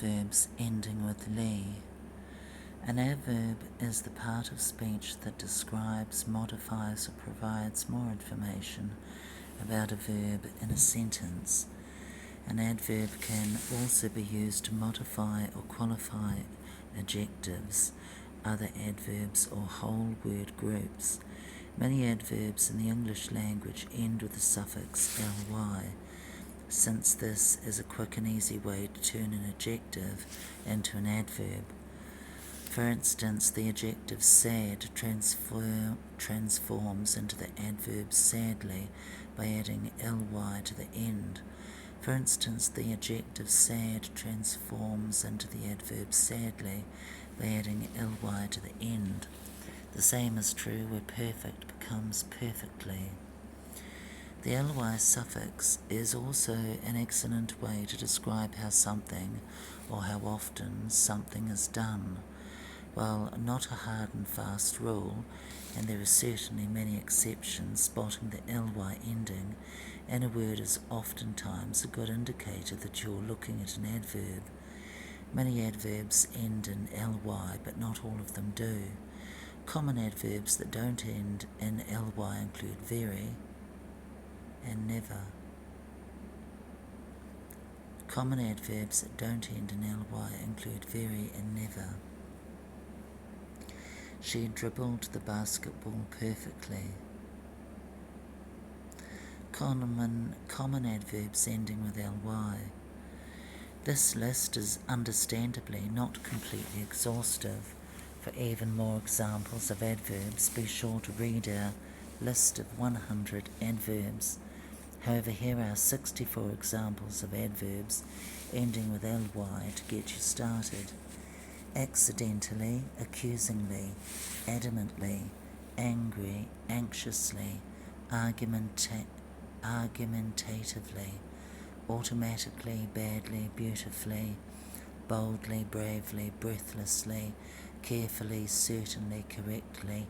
adverbs ending with "ly". An adverb is the part of speech that describes, modifies, or provides more information about a verb in a sentence. An adverb can also be used to modify or qualify adjectives, other adverbs, or whole word groups. Many adverbs in the English language end with the suffix ly, since this is a quick and easy way to turn an adjective into an adverb. For instance, the adjective sad transforms into the adverb sadly by adding ly to the end. For instance, the adjective sad transforms into the adverb sadly by adding ly to the end. The same is true where perfect becomes perfectly. The ly suffix is also an excellent way to describe how something or how often something is done. While not a hard and fast rule, and there are certainly many exceptions, spotting the ly ending in a word is oftentimes a good indicator that you're looking at an adverb. Many adverbs end in ly, but not all of them do. Common adverbs that don't end in ly include very and never. Common adverbs that don't end in ly include very and never. She dribbled the basketball perfectly. Common adverbs ending with ly. This list is understandably not completely exhaustive. For even more examples of adverbs, be sure to read our list of 100 adverbs. However, here are 64 examples of adverbs ending with ly to get you started. Accidentally, accusingly, adamantly, angry, anxiously, argumentatively, automatically, badly, beautifully, boldly, bravely, breathlessly, carefully, certainly, correctly,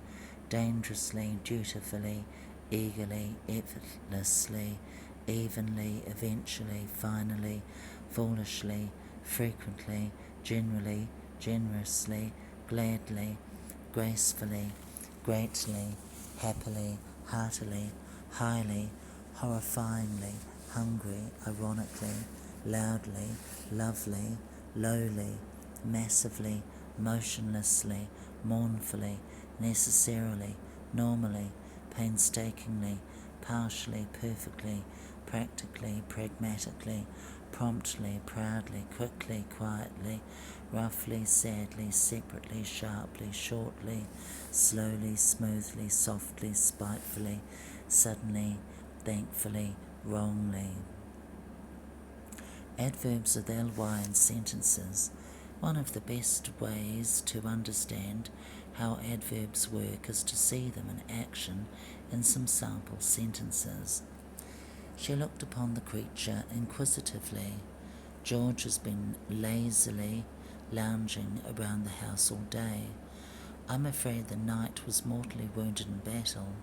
dangerously, dutifully, eagerly, effortlessly, evenly, eventually, finally, foolishly, frequently, generally, generously, gladly, gracefully, greatly, happily, heartily, highly, horrifyingly, hungry, ironically, loudly, lovely, lowly, massively, motionlessly, mournfully, necessarily, normally, painstakingly, partially, perfectly, practically, pragmatically, promptly, proudly, quickly, quietly, roughly, sadly, separately, sharply, shortly, slowly, smoothly, softly, spitefully, suddenly, thankfully, wrongly. Adverbs with ly in sentences. One of the best ways to understand how adverbs work is to see them in action in some sample sentences. She looked upon the creature inquisitively. George has been lazily lounging around the house all day. I'm afraid the knight was mortally wounded in battle.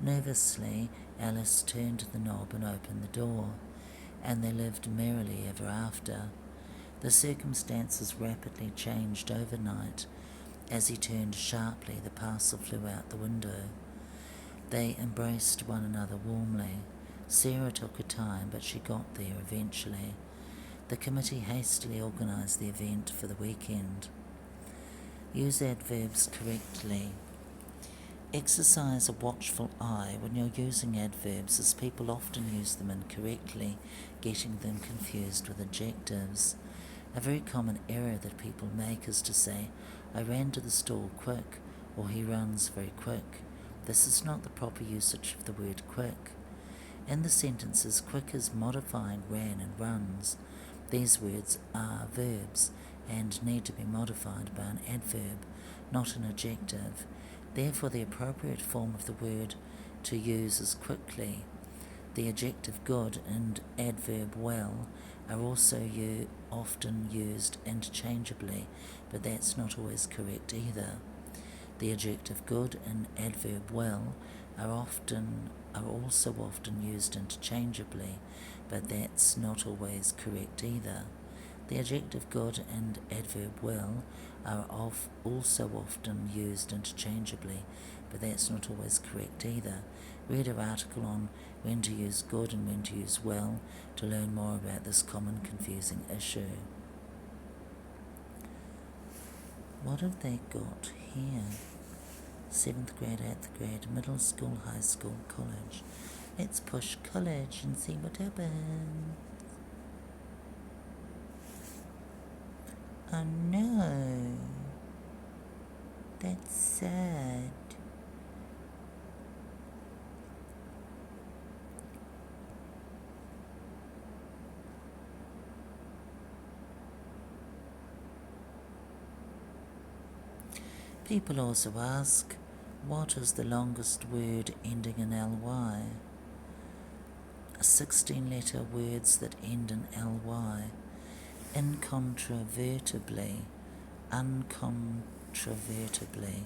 Nervously, Alice turned the knob and opened the door, and they lived merrily ever after. The circumstances rapidly changed overnight. As he turned sharply, the parcel flew out the window. They embraced one another warmly. Sarah took her time, but she got there eventually. The committee hastily organised the event for the weekend. Use adverbs correctly. Exercise a watchful eye when you're using adverbs, as people often use them incorrectly, getting them confused with adjectives. A very common error that people make is to say, I ran to the store quick, or he runs very quick. This is not the proper usage of the word quick. In the sentences, quick is modifying ran and runs. These words are verbs and need to be modified by an adverb, not an adjective. Therefore, the appropriate form of the word to use is quickly. The adjective good and adverb well are also often used interchangeably, but that's not always correct either. The adjective good and adverb well are also often used interchangeably, but that's not always correct either. The adjective good and adverb well are also often used interchangeably, but that's not always correct either. Read our article on when to use good and when to use well to learn more about this common confusing issue. What have they got here? 7th grade, 8th grade, middle school, high school, college. Let's push college and see what happens. Oh no, that's sad. People also ask, what is the longest word ending in ly? 16-letter words that end in ly. Incontrovertibly, uncontrovertibly,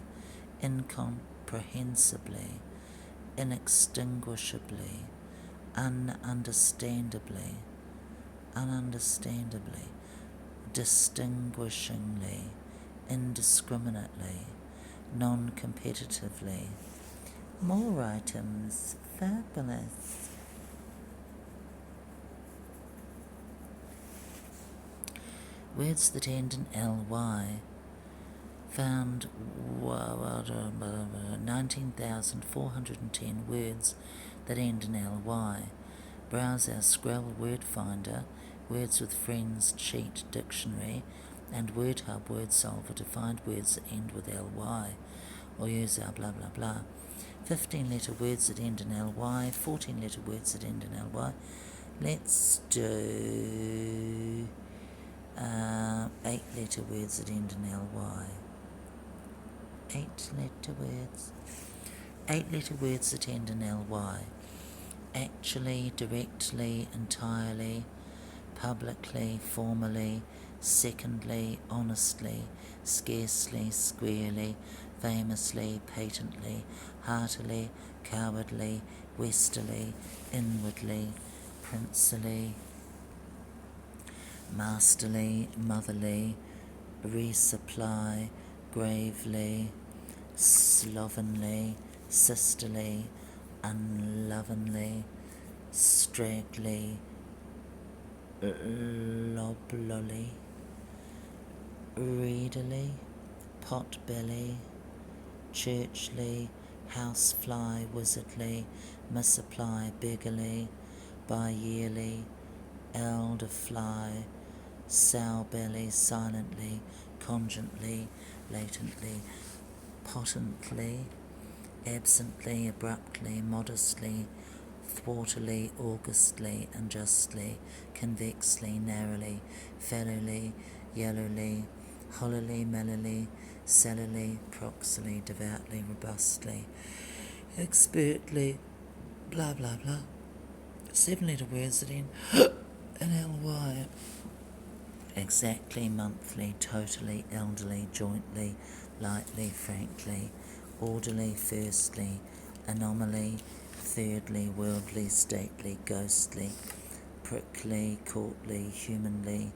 incomprehensibly, inextinguishably, ununderstandably, distinguishingly, indiscriminately, non-competitively. More items, fabulous. Words that end in ly. Found 19,410 words that end in ly. Browse our Scrabble word finder, Words with Friends cheat dictionary, and WordHub word solver to find words that end with ly, or use our blah blah blah. 15-letter words that end in ly, 14-letter words that end in ly. Let's do 8-letter words that end in ly. 8-letter words. 8-letter words that end in ly. Actually, directly, entirely, publicly, formally, secondly, honestly, scarcely, squarely, famously, patently, heartily, cowardly, westerly, inwardly, princely, masterly, motherly, resupply, gravely, slovenly, sisterly, unlovenly, straggly, loblolly, readily, potbelly, churchly, housefly, wizardly, misapply, beggarly, bi-yearly, elderfly, sow-belly, silently, congently, latently, potently, absently, abruptly, modestly, thwartily, augustly, unjustly, convexly, narrowly, fallowly, yellowly, hollowly, mellowly, sallowly, proxily, devoutly, robustly, expertly, blah blah blah. 7-letter words that end in ly. Exactly, monthly, totally, elderly, jointly, lightly, frankly, orderly, firstly, anomaly, thirdly, worldly, stately, ghostly, prickly, courtly, humanly,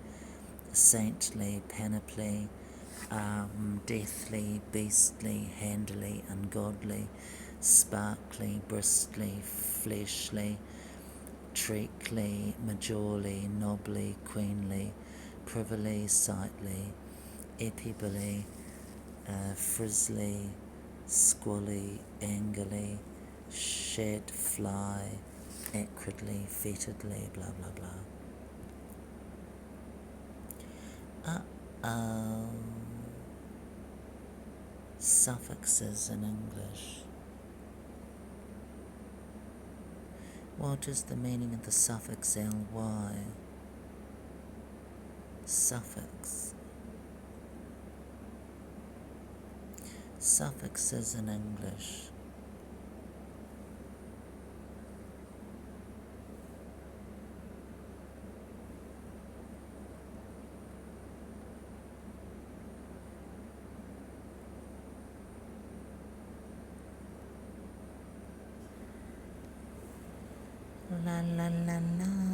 saintly, panoply, deathly, beastly, handily, ungodly, sparkly, bristly, fleshly, treacly, majorly, nobly, queenly, privily, sightly, epibly, frizzly, squally, angrily, shed, fly, acridly, fetidly, blah blah blah. Suffixes in English. What is the meaning of the suffix ly? Suffix. Suffixes in English. La la la la.